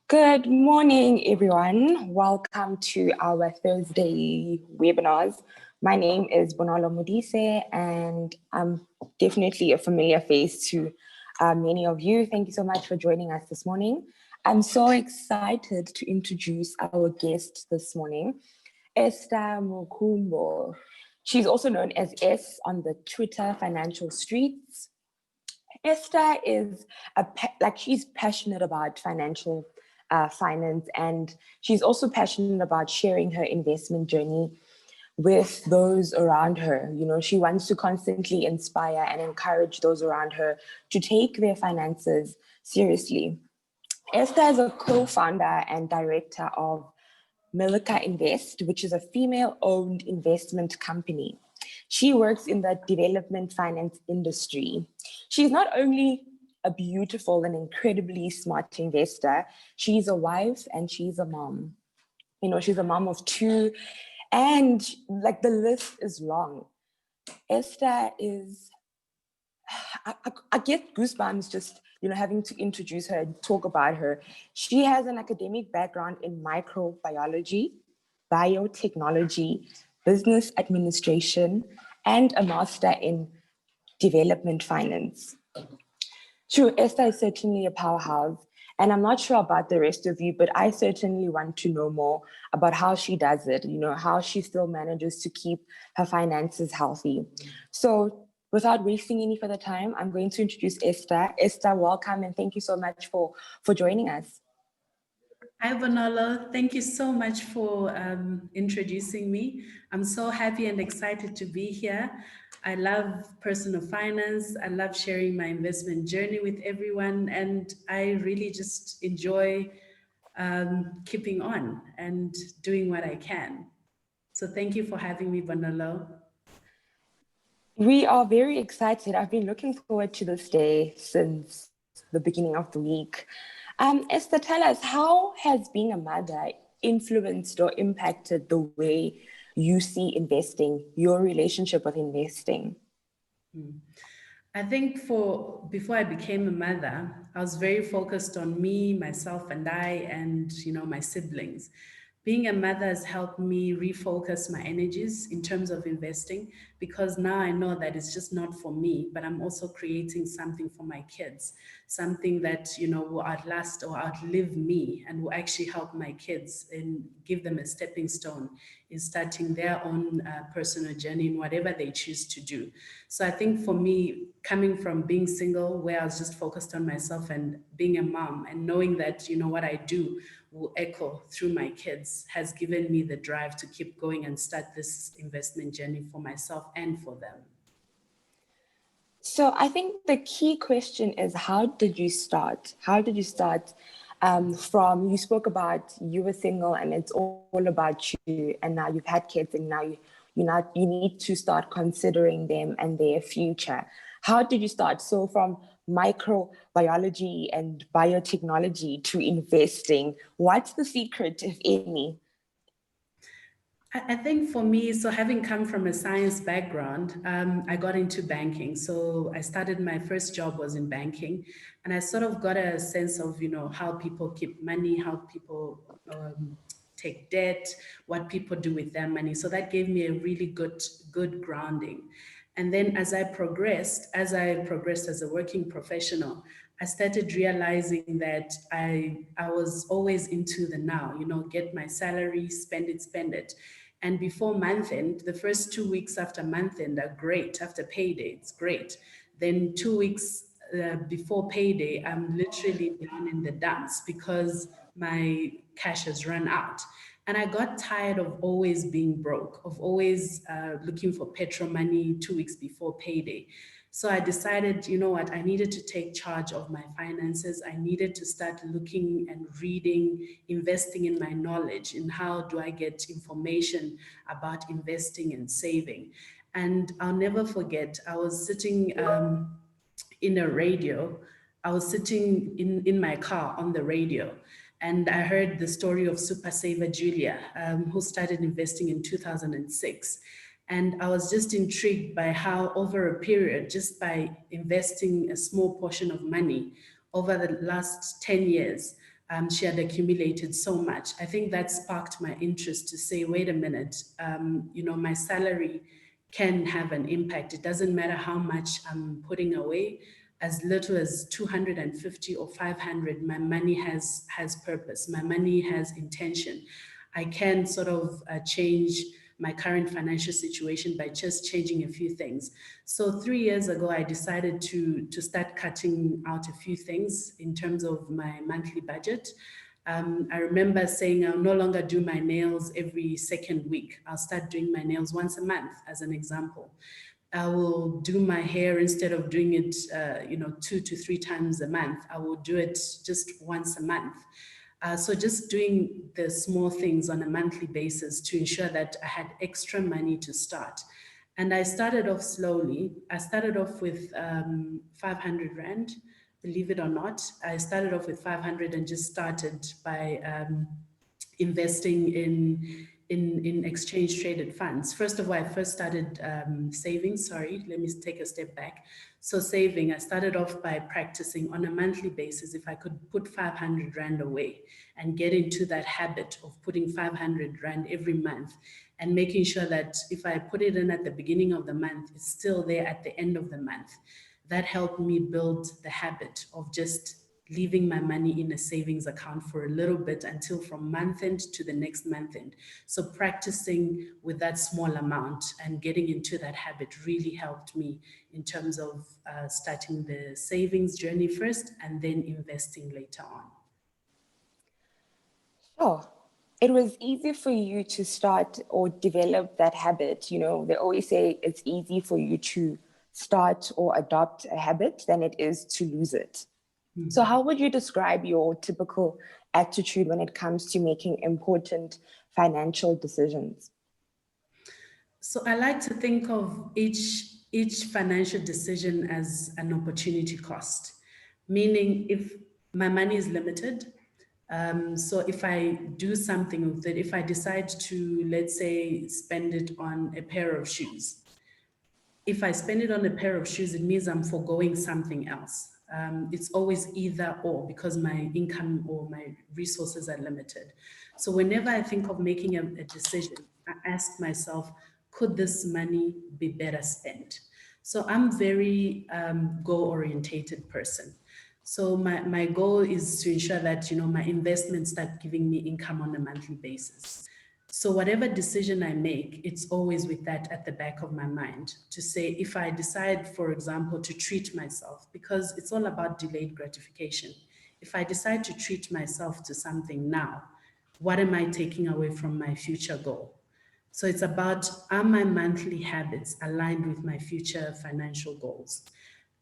Good morning, everyone. Welcome to our Thursday webinars. My name is Bonolo Modise, and I'm definitely a familiar face to many of you. Thank you so much for joining us this morning. I'm so excited to introduce our guest this morning, Esther Mukumbo. She's also known as S on the Twitter financial streets. Esther is she's passionate about financial finance, and she's also passionate about sharing her investment journey with those around her. You know, she wants to constantly inspire and encourage those around her to take their finances seriously. Esther is a co-founder and director of Malkia Invest, which is a female-owned investment company. She works in the development finance industry. She's not only a beautiful and incredibly smart investor, she's a wife and she's a mom. You know, she's a mom of two, and like the list is long. Esther is, I get goosebumps just, you know, having to introduce her and talk about her. She has an academic background in microbiology, biotechnology, business administration, and a master in development finance. True, Esther is certainly a powerhouse, and I'm not sure about the rest of you, but I certainly want to know more about how she does it, you know, how she still manages to keep her finances healthy. So without wasting any further time, I'm going to introduce Esther. Esther, welcome, and thank you so much for joining us. Hi, Bonolo. Thank you so much for introducing me. I'm so happy and excited to be here. I love personal finance. I love sharing my investment journey with everyone. And I really just enjoy keeping on and doing what I can. So thank you for having me, Bonolo. We are very excited. I've been looking forward to this day since the beginning of the week. Esther, tell us, how has being a mother influenced or impacted the way you see investing, your relationship with investing? I think before I became a mother, I was very focused on me, myself, and my siblings. Being a mother has helped me refocus my energies in terms of investing, because now I know that it's just not for me, but I'm also creating something for my kids, something that, you know, will outlast or outlive me and will actually help my kids and give them a stepping stone in starting their own personal journey in whatever they choose to do. So I think for me, coming from being single, where I was just focused on myself, and being a mom and knowing that, you know, what I do will echo through my kids, has given me the drive to keep going and start this investment journey for myself and for them. So I think the key question is, how did you start? How did you start you spoke about you were single and it's all about you, and now you've had kids, and now you need to start considering them and their future. How did you start? So from microbiology and biotechnology to investing, what's the secret, if any? I think for me, so having come from a science background, I got into banking. So I started, my first job was in banking, and I sort of got a sense of, you know, how people keep money, how people take debt, what people do with their money. So that gave me a really good grounding. And then as I progressed as a working professional, I started realizing that I was always into the now, you know, get my salary, spend it. And before month end, the first 2 weeks after month end are great. After payday, it's great. Then 2 weeks before payday, I'm literally down in the dumps because my cash has run out. And I got tired of always being broke, of always looking for petrol money 2 weeks before payday. So I decided, you know what, I needed to take charge of my finances. I needed to start looking and reading, investing in my knowledge, in how do I get information about investing and saving. And I'll never forget, I was sitting in a radio. I was sitting in my car on the radio, and I heard the story of super saver Julia, who started investing in 2006. And I was just intrigued by how over a period, just by investing a small portion of money over the last 10 years, she had accumulated so much. I think that sparked my interest to say, wait a minute, you know, my salary can have an impact. It doesn't matter how much I'm putting away, as little as 250 or 500, my money has purpose. My money has intention. I can sort of change my current financial situation by just changing a few things. So 3 years ago, I decided to start cutting out a few things in terms of my monthly budget. I remember saying I'll no longer do my nails every second week. I'll start doing my nails once a month, as an example. I will do my hair, instead of doing it, 2 to 3 times a month, I will do it just once a month. So just doing the small things on a monthly basis to ensure that I had extra money to start. And I started off slowly. I started off with 500 Rand, believe it or not. I started off with 500 and just started by investing in exchange traded funds. First of all, I first started saving. Sorry, let me take a step back. So saving, I started off by practicing on a monthly basis. If I could put 500 Rand away and get into that habit of putting 500 Rand every month and making sure that if I put it in at the beginning of the month, it's still there at the end of the month. That helped me build the habit of just leaving my money in a savings account for a little bit until from month end to the next month end. So practicing with that small amount and getting into that habit really helped me in terms of starting the savings journey first and then investing later on. Sure. It was easy for you to start or develop that habit. You know, they always say it's easy for you to start or adopt a habit than it is to lose it. Mm-hmm. So how would you describe your typical attitude when it comes to making important financial decisions? So I like to think of each financial decision as an opportunity cost, meaning if my money is limited, so if I do something with it, if I decide to, let's say, spend it on a pair of shoes, if I spend it on a pair of shoes, it means I'm foregoing something else. It's always either or, because my income or my resources are limited. So whenever I think of making a decision, I ask myself, could this money be better spent? So I'm very goal-orientated person. So my goal is to ensure that, you know, my investments start giving me income on a monthly basis. So whatever decision I make, it's always with that at the back of my mind to say, if I decide, for example, to treat myself, because it's all about delayed gratification. If I decide to treat myself to something now, what am I taking away from my future goal? So it's about, are my monthly habits aligned with my future financial goals?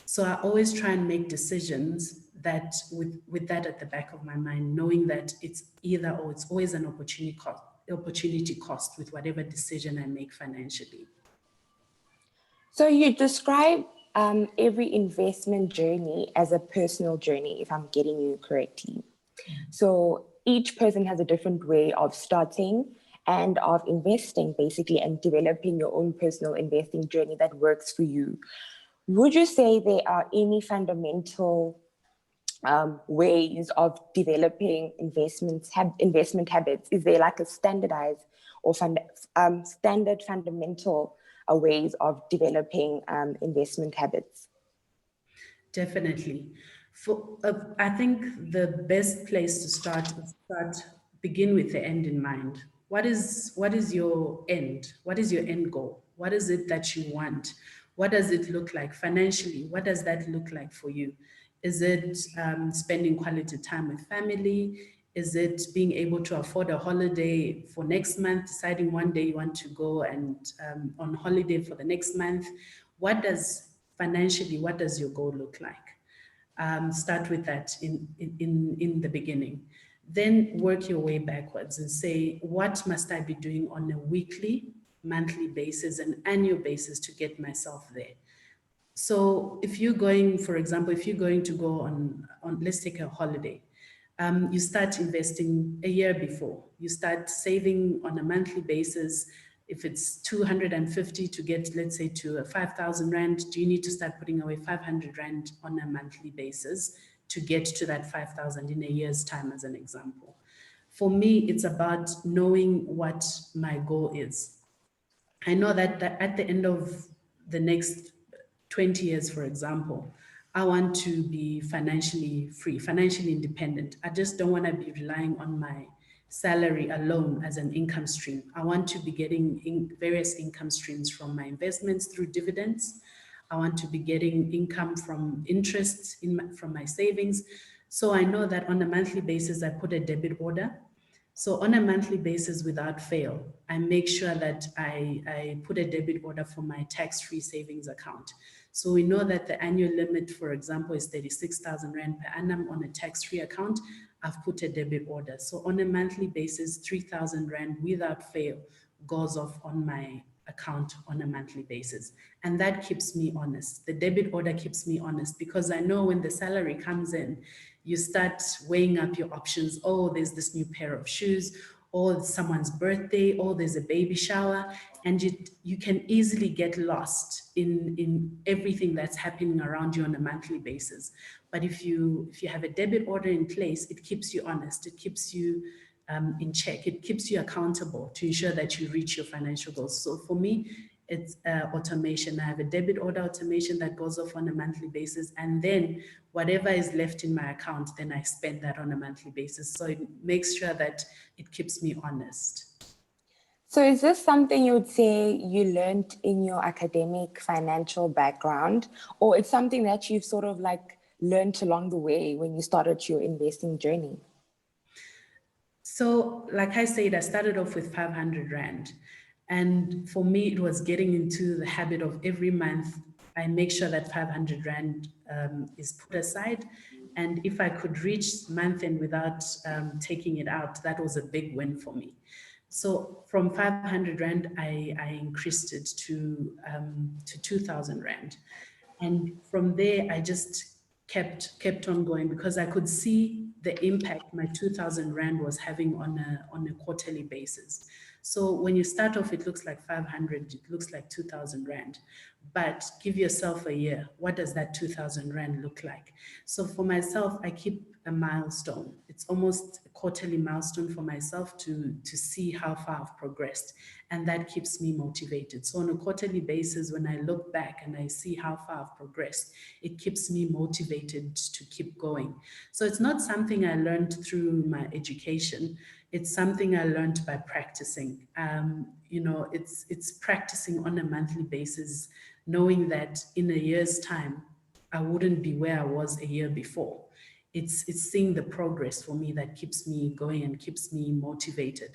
So I always try and make decisions that with that at the back of my mind, knowing that it's either or, it's always an opportunity cost with whatever decision I make financially. So you describe every investment journey as a personal journey, if I'm getting you correctly. So each person has a different way of starting and of investing, basically, and developing your own personal investing journey that works for you. Would you say there are any fundamental ways of developing investment habits? Is there like a standardized or standard fundamental ways of developing investment habits? Definitely. I think the best place to begin with the end in mind. What is your end? What is your end goal? What is it that you want? What does it look like financially? What does that look like for you? Is it spending quality time with family? Is it being able to afford a holiday for next month, deciding one day you want to go and on holiday for the next month? What does financially, what does your goal look like? Start with that in the beginning. Then work your way backwards and say, what must I be doing on a weekly, monthly basis, and annual basis to get myself there? So if you're going, for example, if you're going to go on let's take a holiday, you start investing a year before. You start saving on a monthly basis. If it's 250 to get, let's say, to a 5,000 Rand, do you need to start putting away 500 Rand on a monthly basis to get to that 5,000 in a year's time, as an example? For me, it's about knowing what my goal is. I know that at the end of the next 20 years, for example, I want to be financially free, financially independent. I just don't want to be relying on my salary alone as an income stream. I want to be getting various income streams from my investments through dividends. I want to be getting income from interest from my savings. So I know that on a monthly basis, I put a debit order. So on a monthly basis, without fail, I make sure that I put a debit order for my tax-free savings account. So we know that the annual limit, for example, is 36,000 Rand per annum on a tax-free account. I've put a debit order. So on a monthly basis, 3,000 Rand without fail goes off on my account on a monthly basis. And that keeps me honest. The debit order keeps me honest because I know when the salary comes in, you start weighing up your options. Oh, there's this new pair of shoes, or someone's birthday, or there's a baby shower, and you can easily get lost in everything that's happening around you on a monthly basis. But if you have a debit order in place, it keeps you honest, it keeps you in check, it keeps you accountable to ensure that you reach your financial goals. So for me, it's automation. I have a debit order automation that goes off on a monthly basis, and then whatever is left in my account, then I spend that on a monthly basis. So it makes sure that it keeps me honest. So is this something you would say you learned in your academic financial background, or it's something that you've sort of like learned along the way when you started your investing journey? So like I said, I started off with 500 Rand. And for me, it was getting into the habit of every month, I make sure that 500 Rand is put aside. And if I could reach month end without taking it out, that was a big win for me. So from 500 Rand, I increased it to 2,000 Rand. And from there, I just kept on going because I could see the impact my 2,000 Rand was having on a quarterly basis. So when you start off, it looks like 500, it looks like 2,000 Rand, but give yourself a year. What does that 2,000 Rand look like? So for myself, I keep a milestone. It's almost a quarterly milestone for myself to see how far I've progressed. And that keeps me motivated. So on a quarterly basis, when I look back and I see how far I've progressed, it keeps me motivated to keep going. So it's not something I learned through my education. It's something I learned by practicing. It's practicing on a monthly basis, knowing that in a year's time, I wouldn't be where I was a year before. It's seeing the progress for me that keeps me going and keeps me motivated.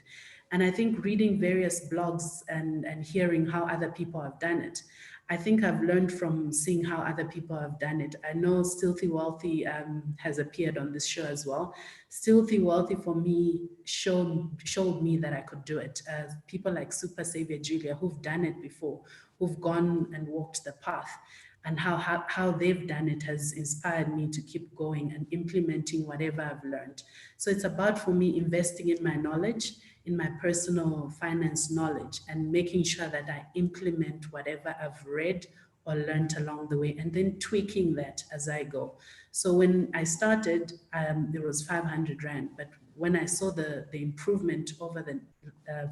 And I think reading various blogs and hearing how other people have done it, I think I've learned from seeing how other people have done it. I know Stealthy Wealthy has appeared on this show as well. Stealthy Wealthy for me showed me that I could do it. People like Super Savior Julia who've done it before, who've gone and walked the path, and how they've done it has inspired me to keep going and implementing whatever I've learned. So it's about, for me, investing in my knowledge, in my personal finance knowledge, and making sure that I implement whatever I've read or learned along the way, and then tweaking that as I go. So when I started, there was 500 Rand, but when I saw the improvement over the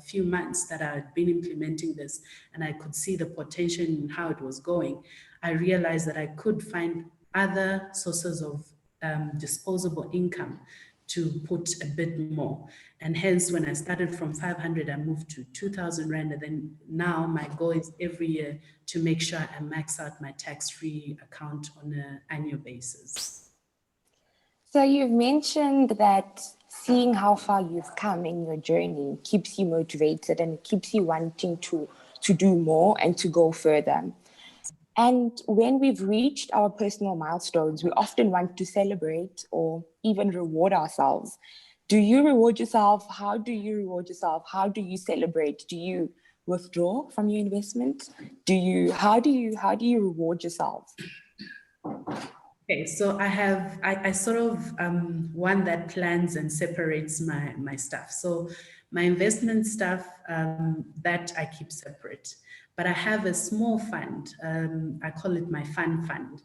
few months that I had been implementing this, and I could see the potential in how it was going, I realized that I could find other sources of disposable income to put a bit more. And hence, when I started from 500, I moved to 2,000 Rand. And then now my goal is every year to make sure I max out my tax-free account on an annual basis. So you've mentioned that seeing how far you've come in your journey keeps you motivated and keeps you wanting to do more and to go further. And when we've reached our personal milestones, we often want to celebrate or even reward ourselves. Do you reward yourself? How do you reward yourself? How do you celebrate? Do you withdraw from your investment? How do you reward yourself? Okay, so I sort of one that plans and separates my stuff. So my investment stuff, that I keep separate. But I have a small fund, I call it my fund,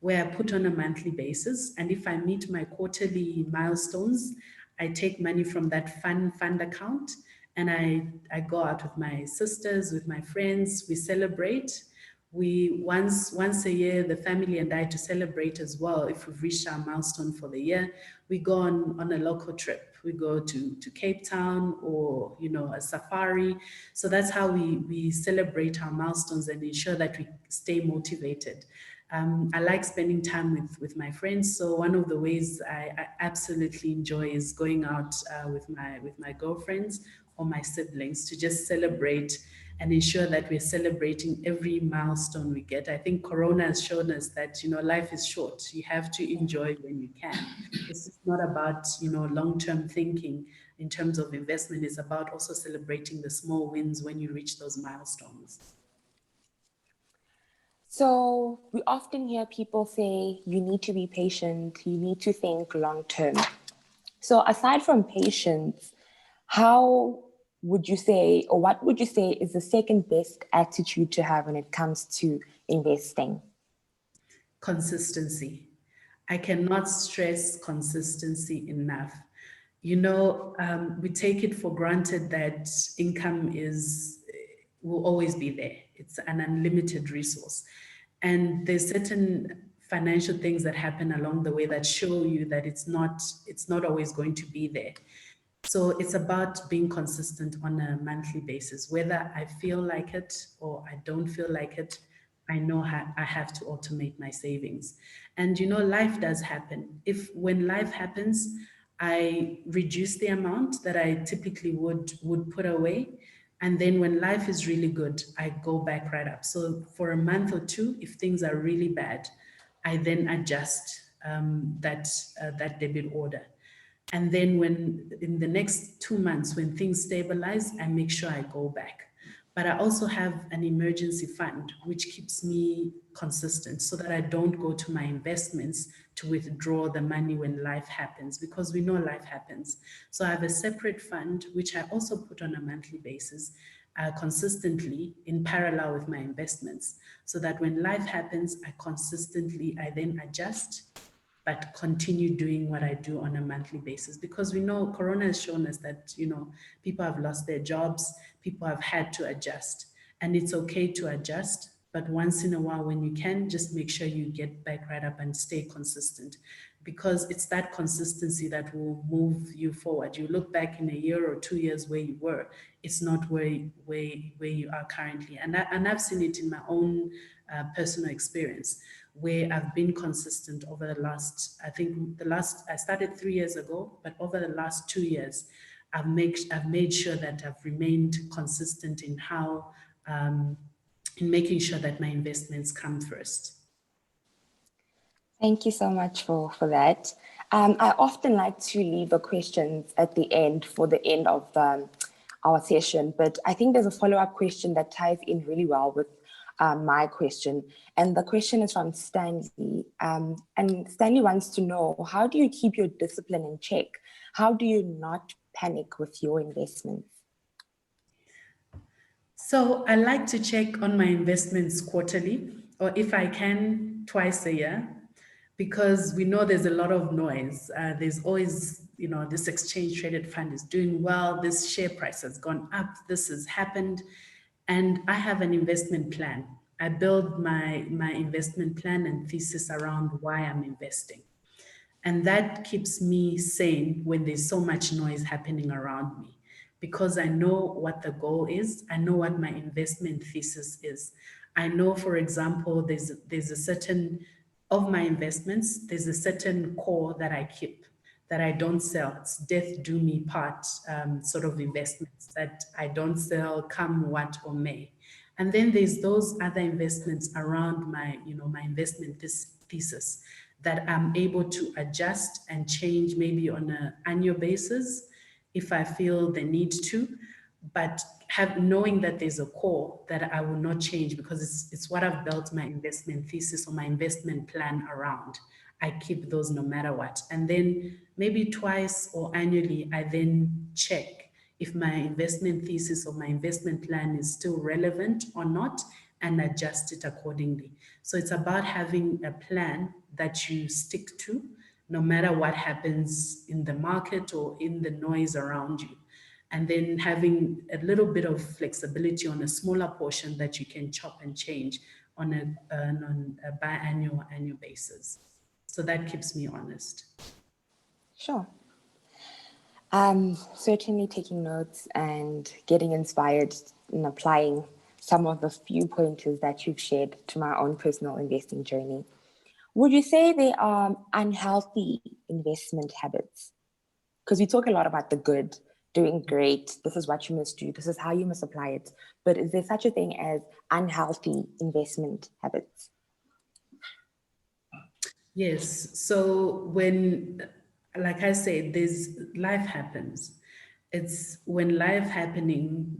where I put on a monthly basis. And if I meet my quarterly milestones, I take money from that fund account and I go out with my sisters, with my friends, we celebrate. We once a year, the family and I, to celebrate as well. If we've reached our milestone for the year, we go on a local trip. We go to Cape Town or, a safari. So that's how we celebrate our milestones and ensure that we stay motivated. I like spending time with my friends. So one of the ways I absolutely enjoy is going out with my girlfriends or my siblings to just celebrate and ensure that we're celebrating every milestone we get. I think Corona has shown us that, life is short. You have to enjoy when you can. It's just not about, long-term thinking in terms of investment. It's about also celebrating the small wins when you reach those milestones. So we often hear people say, you need to be patient, you need to think long-term. So aside from patience, how would you say, or what would you say is the second best attitude to have when it comes to investing? Consistency. I cannot stress consistency enough. We take it for granted that income will always be there. It's an unlimited resource. And there's certain financial things that happen along the way that show you that it's not always going to be there. So it's about being consistent on a monthly basis. Whether I feel like it or I don't feel like it, I know I have to automate my savings. And life does happen. When life happens, I reduce the amount that I typically would put away. And then when life is really good, I go back right up. So for a month or two, if things are really bad, I then adjust that debit order. And then when in the next 2 months, when things stabilize, I make sure I go back. But I also have an emergency fund, which keeps me consistent so that I don't go to my investments to withdraw the money when life happens, because we know life happens. So I have a separate fund, which I also put on a monthly basis, consistently in parallel with my investments, so that when life happens, I then adjust, but continue doing what I do on a monthly basis, because we know Corona has shown us that, people have lost their jobs, people have had to adjust, and it's okay to adjust. But once in a while, when you can, just make sure you get back right up and stay consistent, because it's that consistency that will move you forward. You look back in a year or 2 years where you were, it's not where you are currently. And I've seen it in my own personal experience, where I've been consistent over the last, I started 3 years ago, but over the last 2 years, I've made sure that I've remained consistent in how, in making sure that my investments come first. Thank you so much for that. I often like to leave the questions at the end for the end of our session, but I think there's a follow-up question that ties in really well with my question. And the question is from Stanley. And Stanley wants to know, how do you keep your discipline in check? How do you not panic with your investments? So I like to check on my investments quarterly, or if I can, twice a year, because we know there's a lot of noise. There's always, this exchange traded fund is doing well, this share price has gone up, this has happened. And I have an investment plan. I build my investment plan and thesis around why I'm investing. And that keeps me sane when there's so much noise happening around me, because I know what the goal is. I know what my investment thesis is. I know, for example, there's a certain of my investments, there's a certain core that I keep, that I don't sell. It's death do me part sort of investments that I don't sell come what or may. And then there's those other investments around my, my investment thesis that I'm able to adjust and change maybe on an annual basis if I feel the need to, but knowing that there's a core that I will not change because it's what I've built my investment thesis or my investment plan around. I keep those no matter what. And then maybe twice or annually, I then check if my investment thesis or my investment plan is still relevant or not, and adjust it accordingly. So it's about having a plan that you stick to no matter what happens in the market or in the noise around you. And then having a little bit of flexibility on a smaller portion that you can chop and change on a biannual, annual basis. So that keeps me honest. Sure. Certainly taking notes and getting inspired and applying some of the few pointers that you've shared to my own personal investing journey. Would you say there are unhealthy investment habits? Because we talk a lot about the good, doing great, this is what you must do, this is how you must apply it. But is there such a thing as unhealthy investment habits? Yes. So when, like I said, life happens. It's when life happening,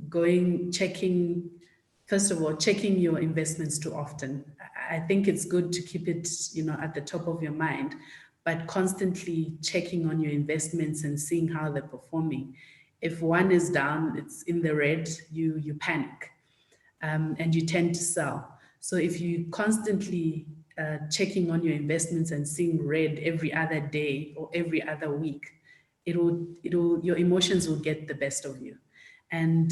first of all, checking your investments too often. I think it's good to keep it, at the top of your mind, but constantly checking on your investments and seeing how they're performing. If one is down, it's in the red, you panic, and you tend to sell. So if you constantly checking on your investments and seeing red every other day or every other week, your emotions will get the best of you. And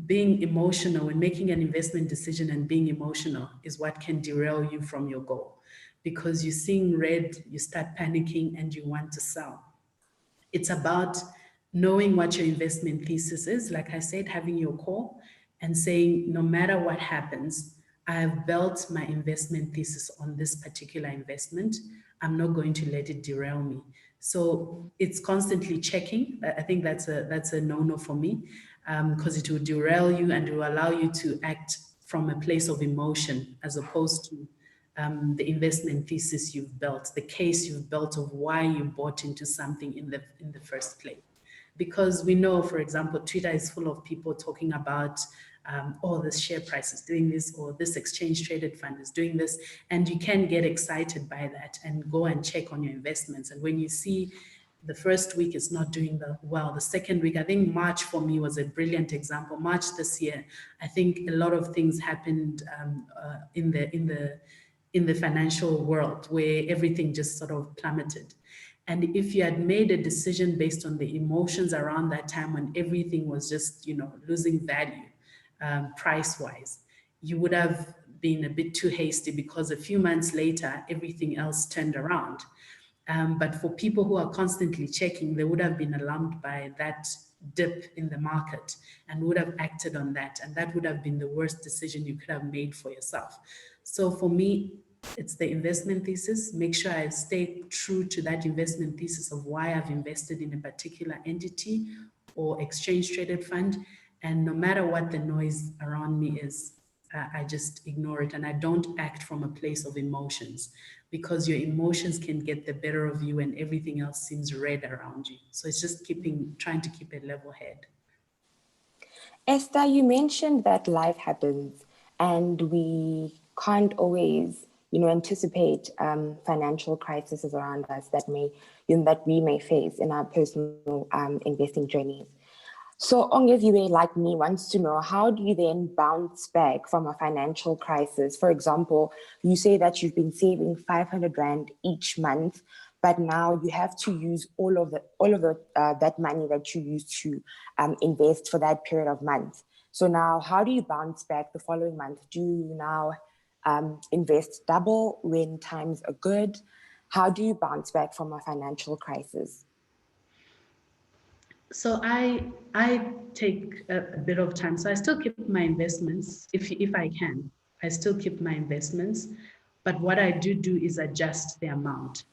being emotional when making an investment decision and being emotional is what can derail you from your goal, because you're seeing red, you start panicking and you want to sell. It's about knowing what your investment thesis is. Like I said, having your core and saying, no matter what happens, I have built my investment thesis on this particular investment. I'm not going to let it derail me. So it's constantly checking. I think that's a no-no for me, because it will derail you and it will allow you to act from a place of emotion as opposed to the investment thesis you've built, the case you've built of why you bought into something in the first place. Because we know, for example, Twitter is full of people talking about, this share price is doing this, or this exchange traded fund is doing this, and you can get excited by that and go and check on your investments. And when you see the first week is not doing well, the second week, I think March for me was a brilliant example. March this year, I think a lot of things happened in the financial world where everything just sort of plummeted. And if you had made a decision based on the emotions around that time when everything was just, losing value price-wise, you would have been a bit too hasty, because a few months later, everything else turned around. But for people who are constantly checking, they would have been alarmed by that dip in the market and would have acted on that. And that would have been the worst decision you could have made for yourself. So for me, it's the investment thesis. Make sure I stay true to that investment thesis of why I've invested in a particular entity or exchange traded fund. And no matter what the noise around me is, I just ignore it and I don't act from a place of emotions, because your emotions can get the better of you and everything else seems red around you. So it's just trying to keep a level head. Esther, you mentioned that life happens and we can't always, anticipate financial crises around us that we may face in our personal investing journeys. So Ongeziwe, like me, wants to know, how do you then bounce back from a financial crisis? For example, you say that you've been saving 500 Rand each month, but now you have to use all of that money that you used to invest for that period of months. So now, how do you bounce back the following month? Do you now invest double when times are good? How do you bounce back from a financial crisis? So I take a bit of time. So I still keep my investments if I can. I still keep my investments, but what I do is adjust the amount.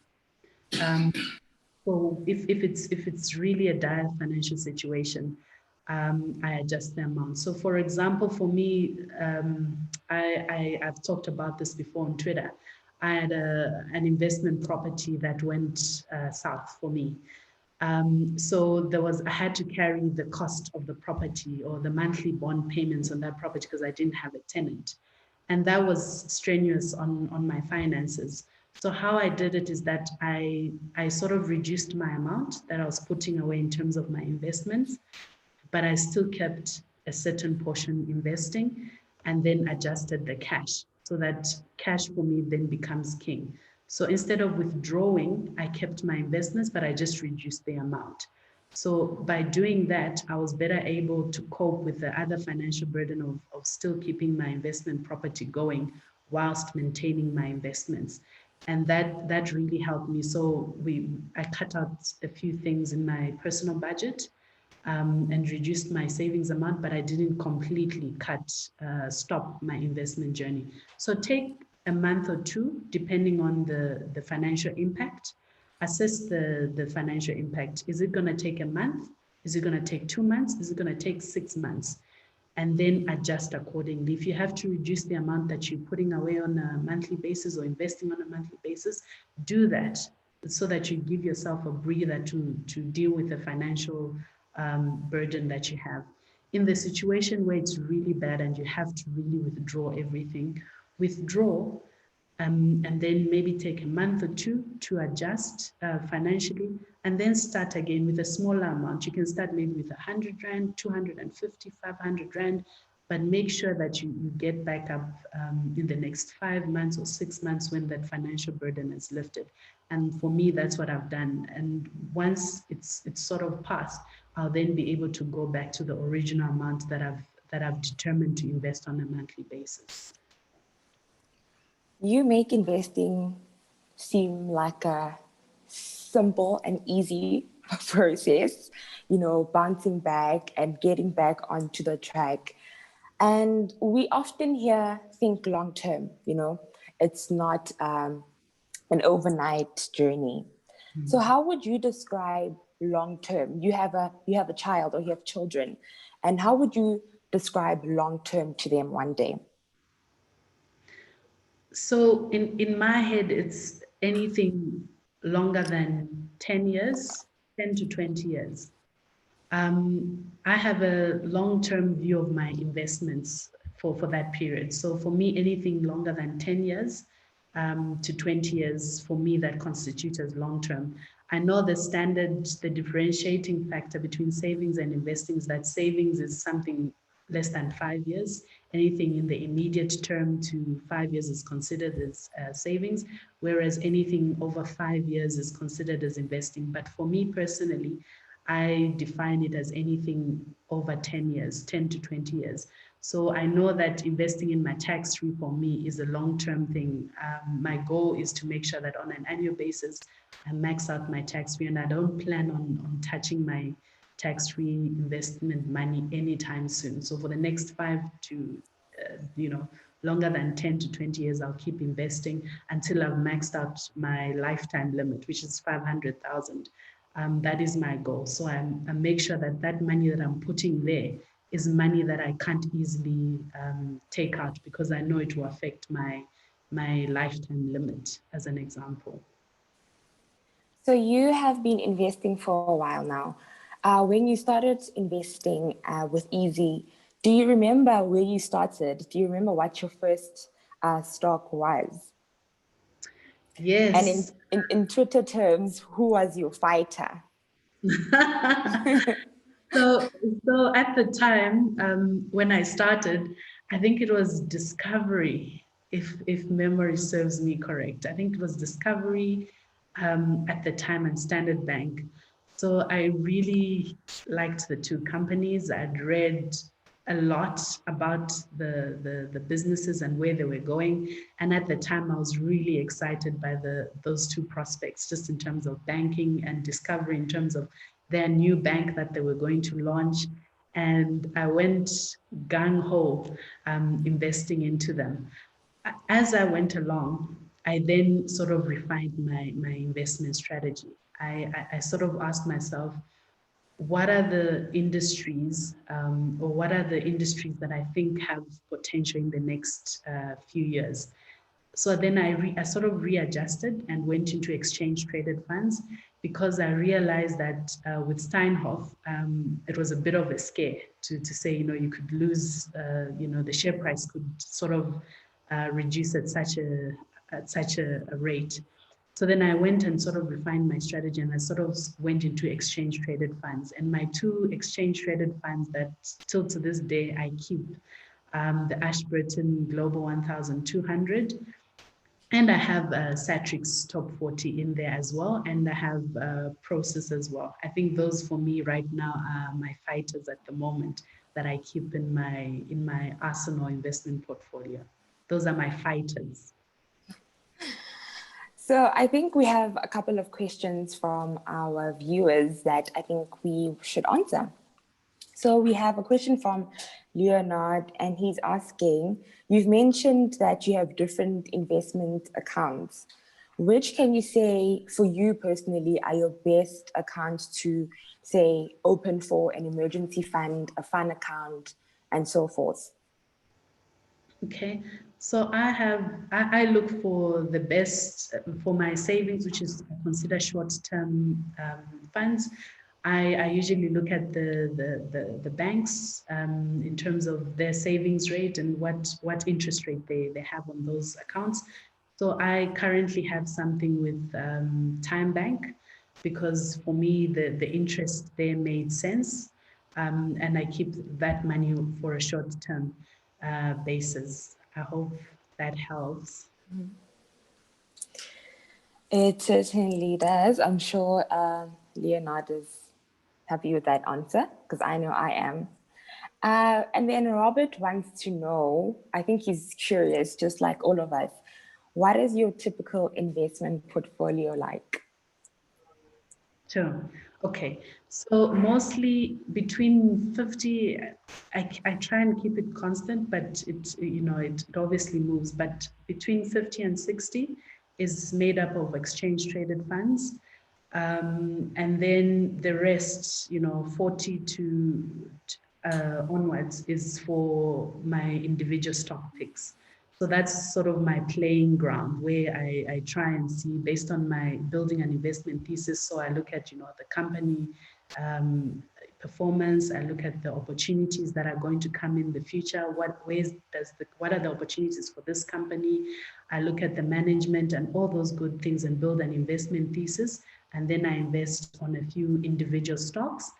So if it's really a dire financial situation, I adjust the amount. So for example, for me, I've talked about this before on Twitter. I had an investment property that went south for me. So I had to carry the cost of the property or the monthly bond payments on that property because I didn't have a tenant. And that was strenuous on my finances. So how I did it is that I sort of reduced my amount that I was putting away in terms of my investments, but I still kept a certain portion investing and then adjusted the cash so that cash for me then becomes king. So instead of withdrawing, I kept my investments, but I just reduced the amount. So by doing that, I was better able to cope with the other financial burden of still keeping my investment property going whilst maintaining my investments. And that really helped me. So I cut out a few things in my personal budget and reduced my savings amount, but I didn't completely stop my investment journey. So take a month or two, depending on the financial impact. Assess the financial impact. Is it going to take a month? Is it going to take 2 months? Is it going to take 6 months? And then adjust accordingly. If you have to reduce the amount that you're putting away on a monthly basis or investing on a monthly basis, do that so that you give yourself a breather to deal with the financial burden that you have. In the situation where it's really bad and you have to really withdraw everything, withdraw and then maybe take a month or two to adjust financially, and then start again with a smaller amount. You can start maybe with 100 Rand, 250, 500 Rand, but make sure that you get back up in the next 5 months or 6 months when that financial burden is lifted. And for me, that's what I've done. And once it's sort of passed, I'll then be able to go back to the original amount that I've determined to invest on a monthly basis. You make investing seem like a simple and easy process, bouncing back and getting back onto the track. And we often think long term, it's not an overnight journey. Mm-hmm. So how would you describe long term? You have a child or you have children, and how would you describe long term to them one day? So in my head, it's anything longer than 10 years, 10 to 20 years. I have a long-term view of my investments for that period. So for me, anything longer than 10 years to 20 years, for me, that constitutes as long-term. I know the differentiating factor between savings and investing is that savings is something less than 5 years. Anything in the immediate term to 5 years is considered as savings, whereas anything over 5 years is considered as investing. But for me personally, I define it as anything over 10 years, 10 to 20 years. So I know that investing in my tax-free for me is a long-term thing. My goal is to make sure that on an annual basis, I max out my tax-free, and I don't plan on touching my tax-free investment money anytime soon. So for the next 5 to, longer than 10 to 20 years, I'll keep investing until I've maxed out my lifetime limit, which is 500,000. That is my goal. So I make sure that money that I'm putting there is money that I can't easily take out because I know it will affect my lifetime limit, as an example. So you have been investing for a while now. When you started investing with Easy, do you remember where you started? Do you remember what your first stock was? Yes. And in Twitter terms, who was your fighter? So at the time when I started, I think it was Discovery, if memory serves me correct. I think it was Discovery at the time and Standard Bank. So I really liked the two companies. I'd read a lot about the businesses and where they were going. And at the time, I was really excited by those two prospects, just in terms of banking and discovery, in terms of their new bank that they were going to launch. And I went gung-ho investing into them. As I went along, I then sort of refined my investment strategy. I sort of asked myself, what are the industries or what are the industries that I think have potential in the next few years? So then I sort of readjusted and went into exchange traded funds, because I realized that with Steinhoff, it was a bit of a scare to say, you could lose, the share price could sort of reduce at such a rate. So then I went and sort of refined my strategy, and I sort of went into exchange traded funds. And my two exchange traded funds that still to this day I keep, the Ashburton Global 1200, and I have Satrix Top 40 in there as well, and I have Process as well. I think those for me right now are my fighters at the moment that I keep in my arsenal investment portfolio. Those are my fighters. So I think we have a couple of questions from our viewers that I think we should answer. So we have a question from Leonard, and he's asking, you've mentioned that you have different investment accounts. Which can you say for you personally are your best accounts to, say, open for an emergency fund, a fund account, and so forth? Okay, so I look for the best for my savings, which is considered short-term funds. I usually look at the banks in terms of their savings rate and what interest rate they have on those accounts. So I currently have something with Time Bank, because for me the interest there made sense, and I keep that money for a short term basis. I hope that helps. It certainly does. I'm sure Leonard is happy with that answer, because I know I am. And then Robert wants to know, I think he's curious, just like all of us, what is your typical investment portfolio like? Sure. Okay. So mostly between 50, I try and keep it constant, but it obviously moves, but between 50 and 60 is made up of exchange traded funds. And then the rest, 40 to onwards is for my individual stock picks. So that's sort of my playing ground, where I try and see, based on my building an investment thesis. So I look at, the company performance. I look at the opportunities that are going to come in the future. What are the opportunities for this company? I look at the management and all those good things and build an investment thesis. And then I invest on a few individual stocks.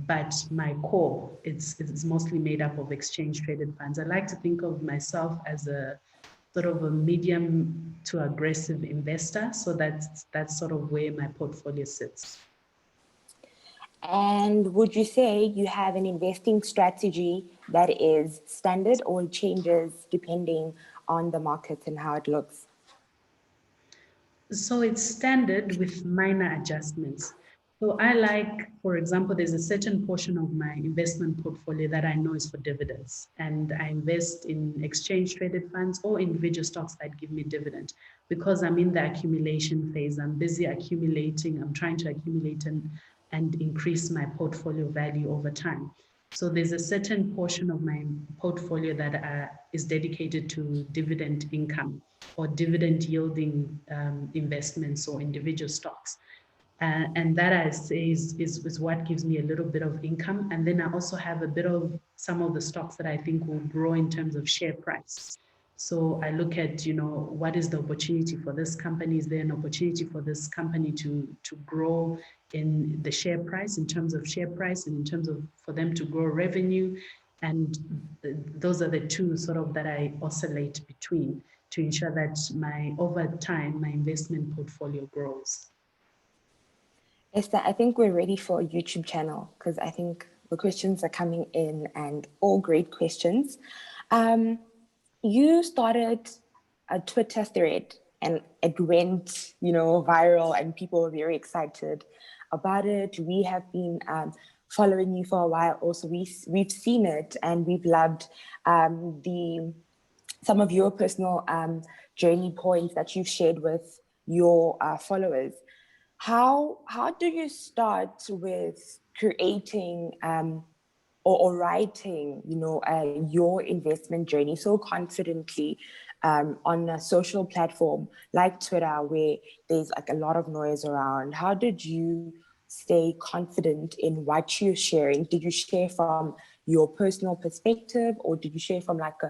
But my core, it's mostly made up of exchange traded funds. I like to think of myself as a sort of a medium to aggressive investor. So that's sort of where my portfolio sits. And would you say you have an investing strategy that is standard or changes depending on the market and how it looks? So it's standard with minor adjustments. So I like, for example, there's a certain portion of my investment portfolio that I know is for dividends, and I invest in exchange traded funds or individual stocks that give me dividend, because I'm in the accumulation phase. I'm busy accumulating. I'm trying to accumulate and increase my portfolio value over time. So there's a certain portion of my portfolio that is dedicated to dividend income or dividend yielding investments or individual stocks. And that I say is what gives me a little bit of income. And then I also have a bit of some of the stocks that I think will grow in terms of share price. So I look at, what is the opportunity for this company? Is there an opportunity for this company to grow in the share price, in terms of share price, and in terms of for them to grow revenue? And those are the two sort of that I oscillate between to ensure that over time, my investment portfolio grows. Esther, I think we're ready for a YouTube channel, because I think The questions are coming in and all great questions. You started a Twitter thread and it went, viral and people were very excited about it. We have been following you for a while. Also, we've seen it and we've loved some of your personal journey points that you've shared with your followers. How do you start with creating or writing, your investment journey so confidently on a social platform like Twitter, where there's like a lot of noise around? How did you stay confident in what you're sharing? Did you share from your personal perspective, or did you share from like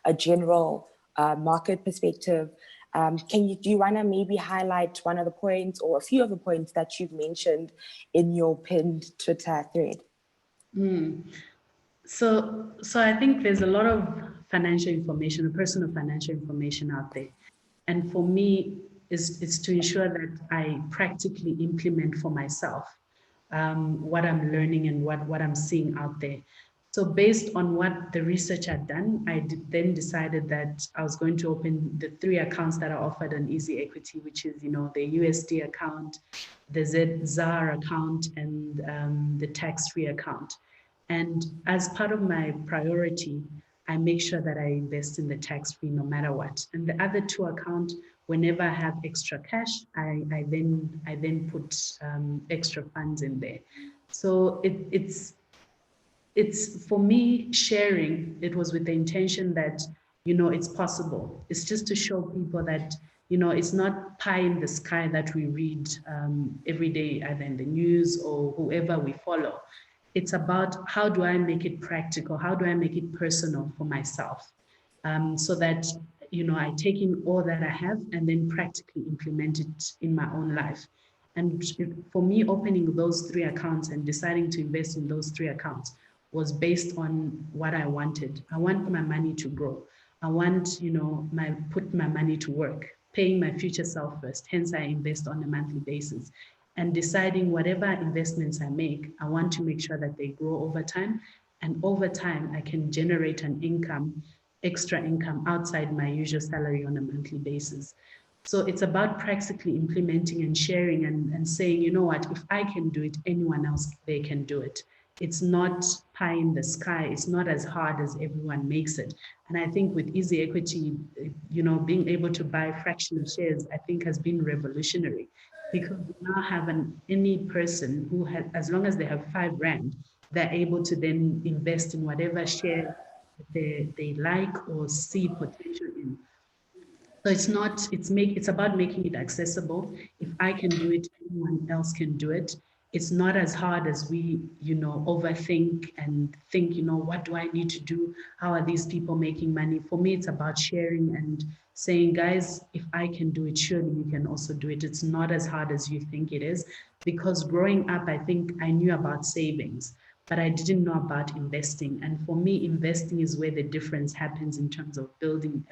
a general market perspective? Do you want to maybe highlight one of the points or a few of the points that you've mentioned in your pinned Twitter thread? So I think there's a lot of financial information, personal financial information out there. And for me, it's to ensure that I practically implement for myself what I'm learning and what I'm seeing out there. So based on what the research I'd done, then decided that I was going to open the 3 accounts that are offered on EasyEquity, which is, the USD account, the ZAR account, and the tax-free account. And as part of my priority, I make sure that I invest in the tax-free no matter what. And the other 2 accounts, whenever I have extra cash, I then put extra funds in there. So it's for me, sharing, it was with the intention that, it's possible. It's just to show people that, it's not pie in the sky that we read every day, either in the news or whoever we follow. It's about how do I make it practical? How do I make it personal for myself? So that, I take in all that I have and then practically implement it in my own life. And for me, opening those 3 accounts and deciding to invest in those 3 accounts was based on what I wanted. I want my money to grow. I want, put my money to work, paying my future self first. Hence, I invest on a monthly basis. And deciding whatever investments I make, I want to make sure that they grow over time. And over time, I can generate an income, extra income outside my usual salary on a monthly basis. So it's about practically implementing and sharing and saying, you know what, if I can do it, anyone else, they can do it. It's not pie in the sky. It's not as hard as everyone makes it. And I think with EasyEquity, being able to buy fractional shares, I think has been revolutionary, because we now have any person who has, as long as they have 5 rand, they're able to then invest in whatever share they like or see potential in. So it's about making it accessible. If I can do it, anyone else can do it. It's not as hard as we, overthink and think, what do I need to do? How are these people making money? For me, it's about sharing and saying, guys, if I can do it, surely you can also do it. It's not as hard as you think it is. Because growing up, I think I knew about savings, but I didn't know about investing. And for me, investing is where the difference happens in terms of building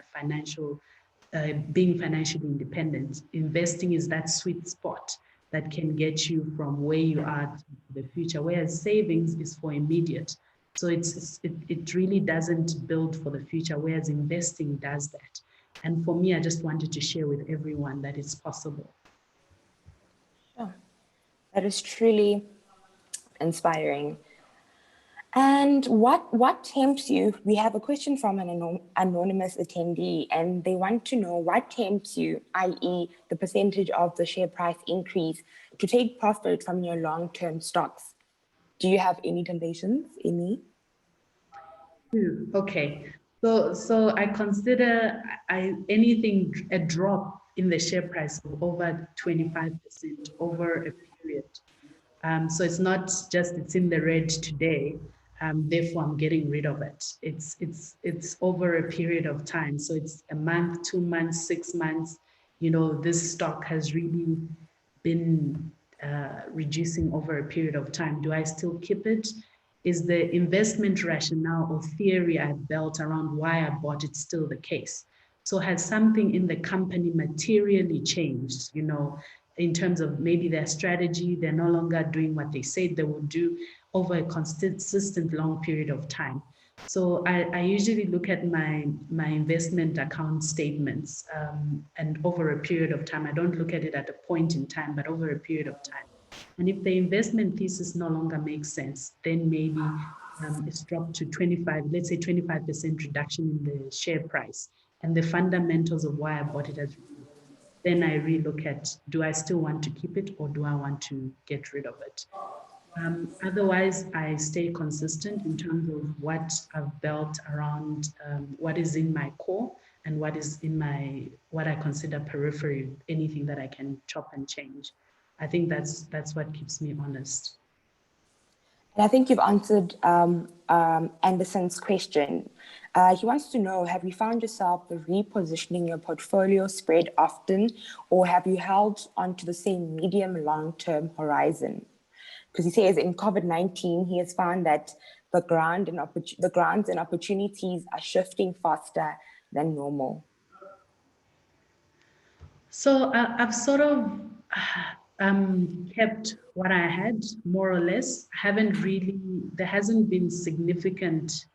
a being financially independent. Investing is that sweet spot that can get you from where you are to the future, whereas savings is for immediate. So it really doesn't build for the future, whereas investing does that. And for me, I just wanted to share with everyone that it's possible. Sure. That is truly inspiring. And what tempts you? We have a question from an anonymous attendee, and they want to know what tempts you, i.e. the percentage of the share price increase, to take profit from your long-term stocks. Do you have any temptations, any? Okay, so I consider anything a drop in the share price of over 25% over a period. So it's not just it's in the red today, therefore I'm getting rid of it. It's over a period of time. So it's a month, 2 months, 6 months. This stock has really been reducing over a period of time. Do I still keep it? Is the investment rationale or theory I've built around why I bought it still the case? So has something in the company materially changed, in terms of maybe their strategy, they're no longer doing what they said they would do, over a consistent long period of time. So I usually look at my investment account statements and over a period of time. I don't look at it at a point in time, but over a period of time. And if the investment thesis no longer makes sense, then maybe it's dropped to 25, let's say 25% reduction in the share price, and the fundamentals of why I bought it has removed. Then I relook at, do I still want to keep it or do I want to get rid of it? Otherwise, I stay consistent in terms of what I've built around what is in my core and what is in what I consider periphery, anything that I can chop and change. I think that's what keeps me honest. And I think you've answered Anderson's question. He wants to know, have you found yourself repositioning your portfolio spread often, or have you held onto the same medium long-term horizon? Because he says in COVID-19, he has found that the grants and opportunities are shifting faster than normal. So I've sort of kept what I had, more or less. There hasn't been significant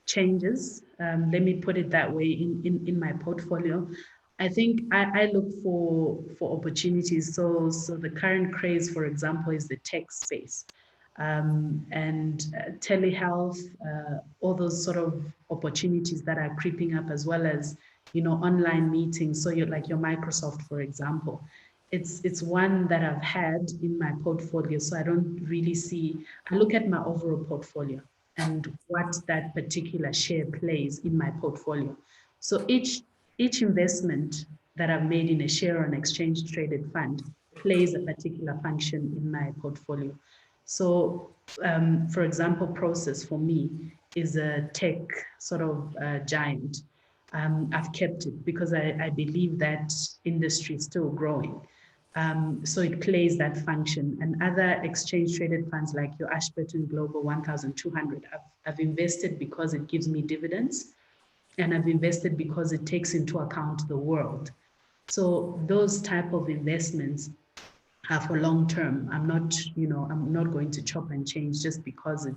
changes. Let me put it that way in my portfolio. I think I look for opportunities. So the current craze, for example, is the tech space and telehealth, all those sort of opportunities that are creeping up, as well as online meetings. So you're like your Microsoft, for example. It's one that I've had in my portfolio. So I don't really see. I look at my overall portfolio and what that particular share plays in my portfolio. So each investment that I've made in a share or an exchange traded fund plays a particular function in my portfolio. So for example, Process for me is a tech sort of giant. I've kept it because I believe that industry is still growing. So it plays that function. And other exchange traded funds like your Ashburton Global 1200, I've invested because it gives me dividends, and I've invested because it takes into account the world. So those type of investments are for long term. I'm not going to chop and change just because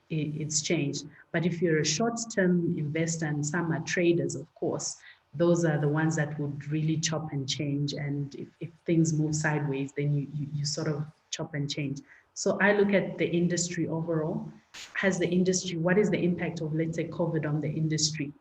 it's changed. But if you're a short-term investor, and some are traders, of course, those are the ones that would really chop and change. And if things move sideways, then you sort of chop and change. So I look at the industry overall. What is the impact of, let's say, COVID on the industry?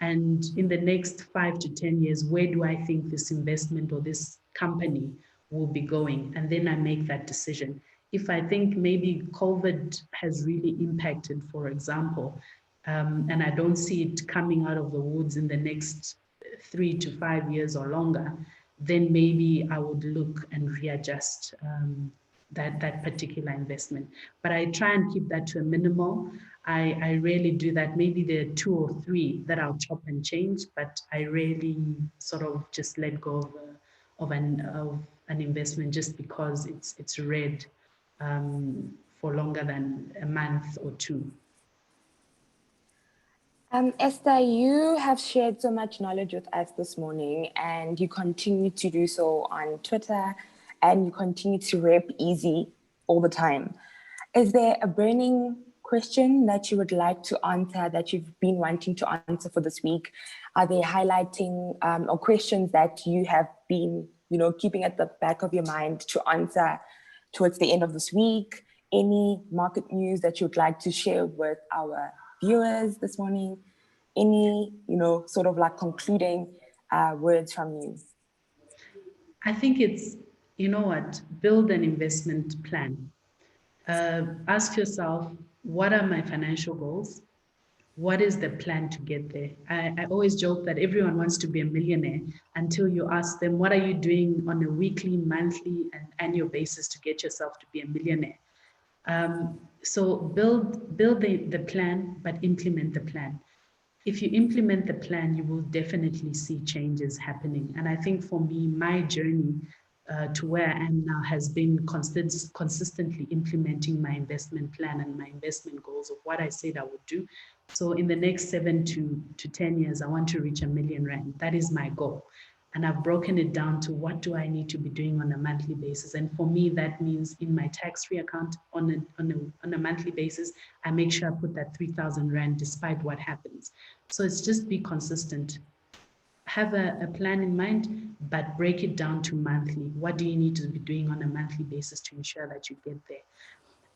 And in the next 5 to 10 years, where do I think this investment or this company will be going? And then I make that decision. If I think maybe COVID has really impacted, for example, and I don't see it coming out of the woods in the next 3 to 5 years or longer, then maybe I would look and readjust that particular investment. But I try and keep that to a minimal. I rarely do that. Maybe there are 2 or 3 that I'll chop and change, but I rarely sort of just let go of an investment just because it's read for longer than a month or 2. Esther, you have shared so much knowledge with us this morning, and you continue to do so on Twitter, and you continue to rep Easy all the time. Is there a burning question that you would like to answer, that you've been wanting to answer for this week? Are they highlighting or questions that you have been, keeping at the back of your mind to answer towards the end of this week? Any market news that you'd like to share with our viewers this morning? Any, sort of like concluding words from you? I think it's, build an investment plan. Ask yourself, what are my financial goals? What is the plan to get there? I always joke that everyone wants to be a millionaire until you ask them, what are you doing on a weekly, monthly, and annual basis to get yourself to be a millionaire? So build the plan, but implement the plan. If you implement the plan, you will definitely see changes happening. And I think for me, my journey to where I am now has been consistently implementing my investment plan and my investment goals of what I said I would do. So in the next 7 to 10 years, I want to reach R1 million. That is my goal. And I've broken it down to what do I need to be doing on a monthly basis. And for me, that means in my tax-free account on a monthly basis, I make sure I put that 3,000 Rand despite what happens. So it's just be consistent. Have a plan in mind, but break it down to monthly. What do you need to be doing on a monthly basis to ensure that you get there?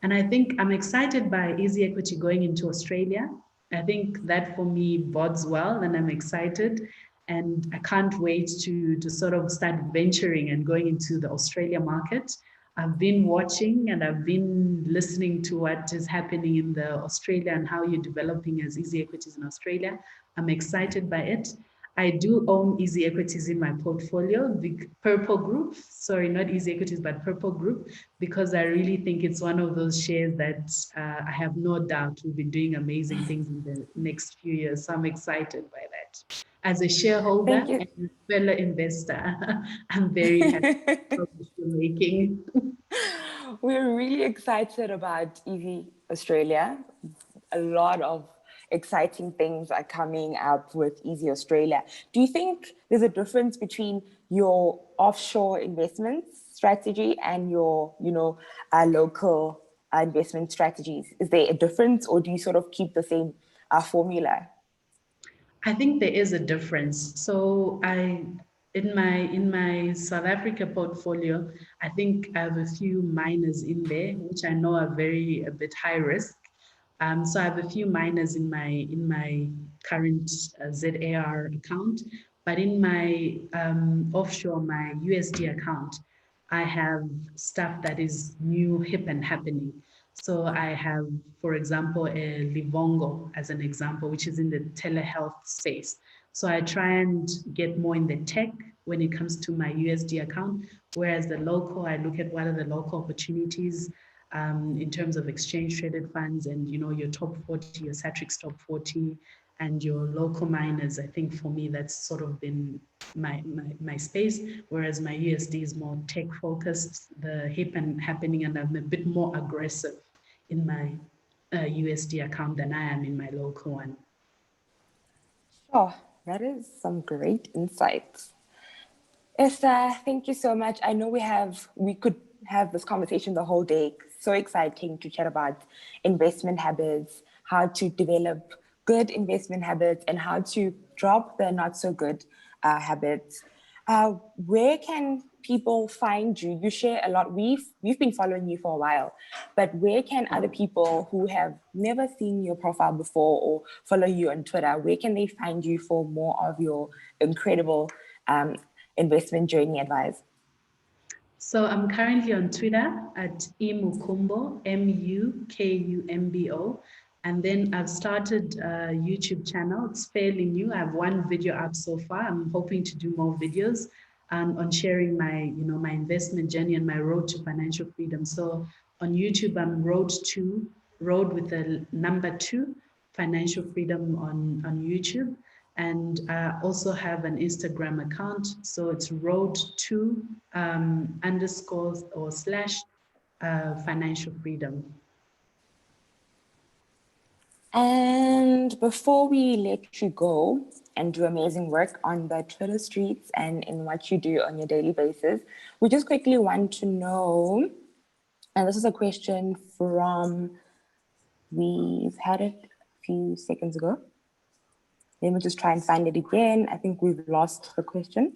And I think I'm excited by Easy Equity going into Australia. I think that for me bodes well, and I'm excited. And I can't wait to sort of start venturing and going into the Australia market. I've been watching and I've been listening to what is happening in the Australia and how you're developing as Easy Equities in Australia. I'm excited by it. I do own Easy Equities in my portfolio, the Purple Group. Sorry, not Easy Equities, but Purple Group, because I really think it's one of those shares that I have no doubt will be doing amazing things in the next few years. So I'm excited by that. As a shareholder and a fellow investor, I'm very happy with what you're making. We're really excited about Easy Australia. A lot of exciting things are coming up with Easy Australia. Do you think there's a difference between your offshore investment strategy and your, local investment strategies? Is there a difference, or do you sort of keep the same formula? I think there is a difference. So in my South Africa portfolio, I think I have a few minors in there, which I know are a bit high risk. So I have a few minors in my current ZAR account, but in my offshore, my USD account, I have stuff that is new, hip and happening. So I have, for example, a Livongo as an example, which is in the telehealth space. So I try and get more in the tech when it comes to my USD account, whereas the local, I look at what are the local opportunities in terms of exchange traded funds and, your top 40, your Satrix top 40 and your local miners. I think for me, that's sort of been my space, whereas my USD is more tech focused, the hip and happening, and I'm a bit more aggressive in my USD account than I am in my local one. Oh, that is some great insights. Esther, thank you so much. I know we could have this conversation the whole day. So exciting to chat about investment habits, how to develop good investment habits, and how to drop the not so good habits. Where can people find you? You share a lot. We've been following you for a while, but where can other people who have never seen your profile before or follow you on Twitter, where can they find you for more of your incredible investment journey advice? So I'm currently on Twitter at Mukumbo, Mukumbo. And then I've started a YouTube channel. It's fairly new. I have one video up so far. I'm hoping to do more videos on sharing my, my investment journey and my road to financial freedom. So on YouTube, I'm road with the number 2, financial freedom on YouTube. And I also have an Instagram account. So it's road2 underscore or slash financial freedom. And before we let you go and do amazing work on the Twitter streets and in what you do on your daily basis, we just quickly want to know, and this is a question we've had it a few seconds ago. Let me just try and find it again. I think we've lost the question.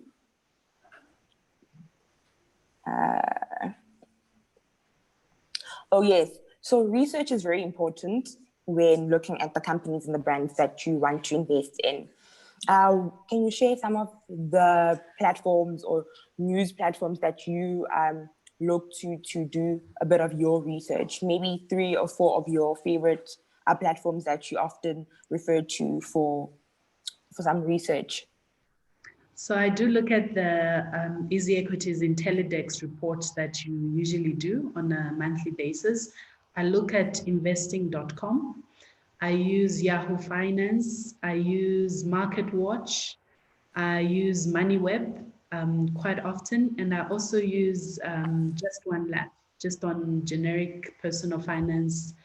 Oh, yes. So research is very important when looking at the companies and the brands that you want to invest in. Can you share some of the platforms or news platforms that you look to do a bit of your research? Maybe 3 or 4 of your favorite platforms that you often refer to for some research. So I do look at the EasyEquities IntelliDex reports that you usually do on a monthly basis. I look at investing.com. I use Yahoo Finance. I use MarketWatch. I use MoneyWeb quite often. And I also use Just One Lap, just on generic personal finance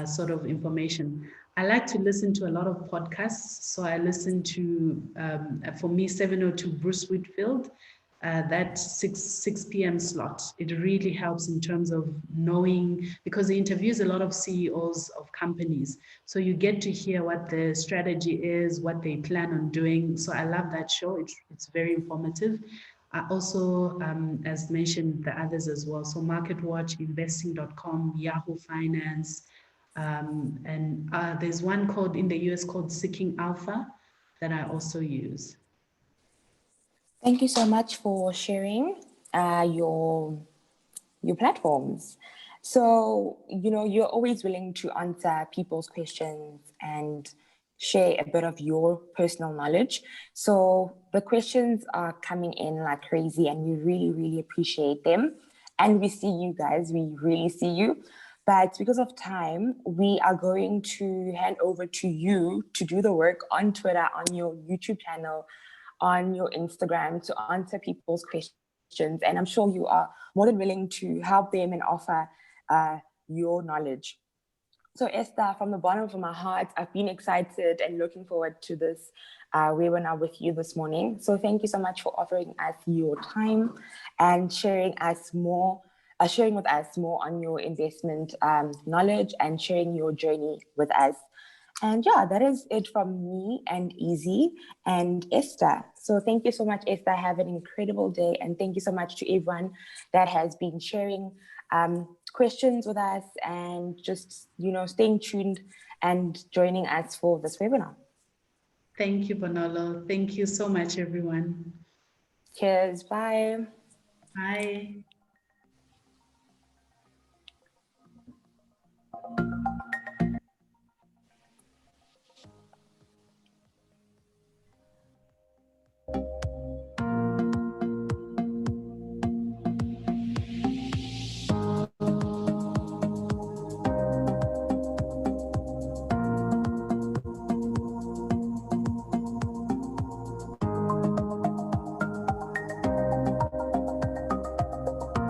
sort of information. I like to listen to a lot of podcasts. So I listen to, for me, 702 Bruce Whitfield, that 6 p.m. slot. It really helps in terms of knowing, because he interviews a lot of CEOs of companies. So you get to hear what their strategy is, what they plan on doing. So I love that show. It's very informative. I also, as mentioned, the others as well. So MarketWatch, investing.com, Yahoo Finance, and there's one called in the US called Seeking Alpha that I also use. Thank you so much for sharing your platforms. So, you're always willing to answer people's questions and share a bit of your personal knowledge. So the questions are coming in like crazy and we really, really appreciate them. And we see you guys, we really see you. But because of time, we are going to hand over to you to do the work on Twitter, on your YouTube channel, on your Instagram to answer people's questions. And I'm sure you are more than willing to help them and offer your knowledge. So Esther, from the bottom of my heart, I've been excited and looking forward to this webinar with you this morning. So thank you so much for offering us your time and sharing with us more on your investment knowledge and sharing your journey with us. And yeah, that is it from me and Easy and Esther. So thank you so much, Esther. Have an incredible day. And thank you so much to everyone that has been sharing questions with us and just, staying tuned and joining us for this webinar. Thank you, Bonolo. Thank you so much, everyone. Cheers. Bye. Bye.